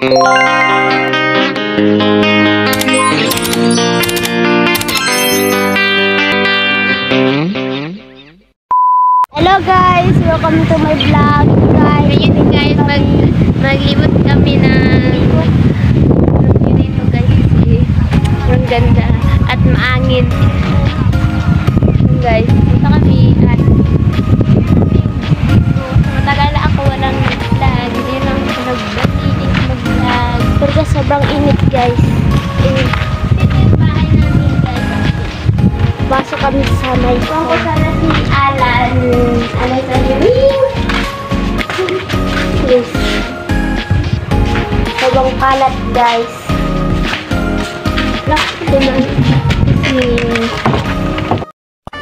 Hello guys, welcome to my vlog. Ngayon guys, maglibot kami ng dito guys. Ang ganda at maangin. Guys, dito kami at matagal na ako walang vlog. Hindi lang mag-vlog. Pero sobrang init guys. Dito yung bahay namin guys. Pasok kami sa may Kung ko sana si Alan. Alan sa yes. Sobrang kalat guys.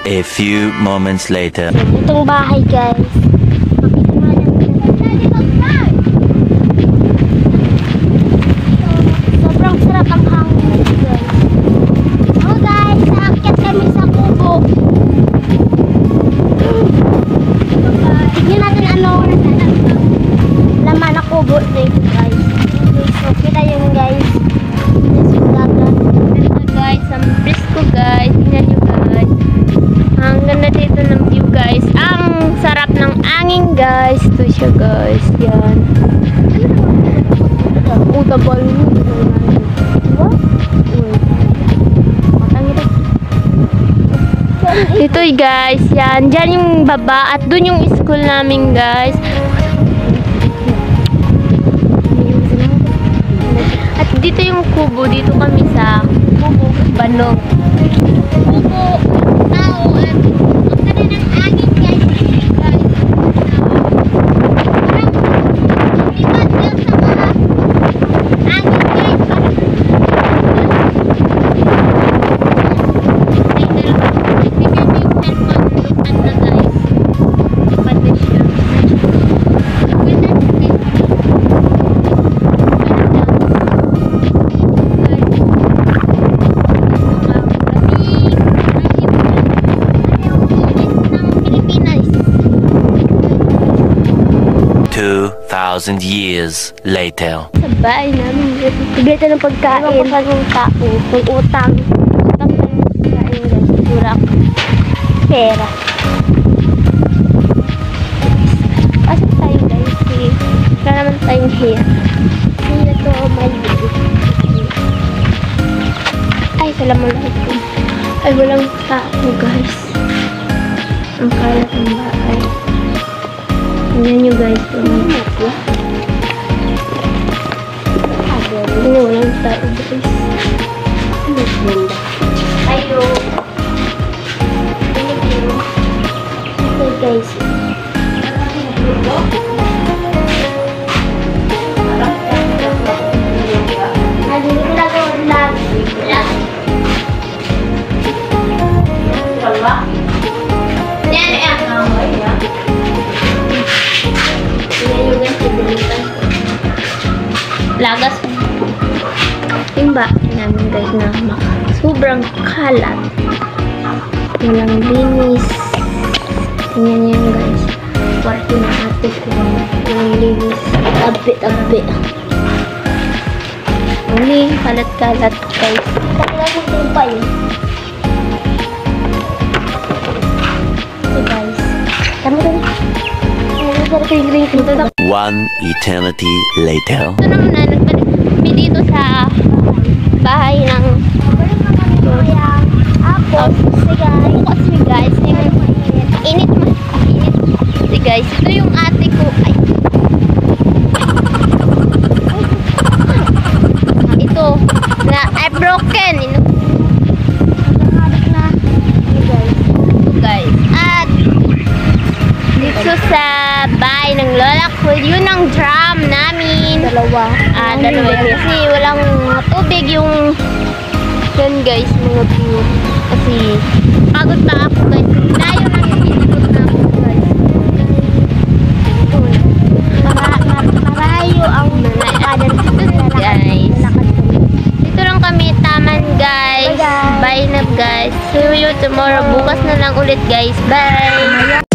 A few moments later. Itong bahay guys. Sobrang sarap ang hangin guys. Oh guys, naakyat kami sa kubo. Tignan natin ano laman na kubo dito guys. So kita yun guys. Guys, ang Frisco guys. Tingnan nyo guys. Ang ganda dito ng view guys. Ang sarap ng angin guys. Ito siya guys. Yan. Utabal mo. Ito guys. Yan. Diyan yung baba. At dun yung school namin guys. At dito yung kubo. Dito kami sa kubo. Banog. Kubo. Tao. At ang ganda ng angin guys. Guys. Years later. Sa bahay namin. Bigay ng pagkain. Iwan ko ng tao. May utang. Utang na yung pagkain guys. Turak. Pera. Pasok tayo guys. Wala naman tayong hair. Hindi to mali. Ay, salamualaikum. Ay, walang tao guys. Ang kalat ng bahay. Tingnan nyo guys. Tingnan walang tao guys. Tayo. Okay guys. Lagas. Timba namin guys na sobrang kalat. Walang linis. Tingnan niyo guys. Party na ate ko. Walang linis. Tabi-tabi. Uli, kalat-kalat guys. Pagkakasang timpa yun. So guys. Tama ka na. One eternity later. Ito naman na nagbalik kami dito sa bahay ng kasi guys init kasi guys ito yung ate ko ito na broken ito guys at dito sa bahay ng lola ko yun ang drum namin dalawa kasi walang tubig yung yun guys mga view kasi pagod pa ako guys layo lang yung inikot na ako guys Marayo ang nalakad guys dito lang kami taman guys bye na guys see you tomorrow bukas na lang ulit guys bye.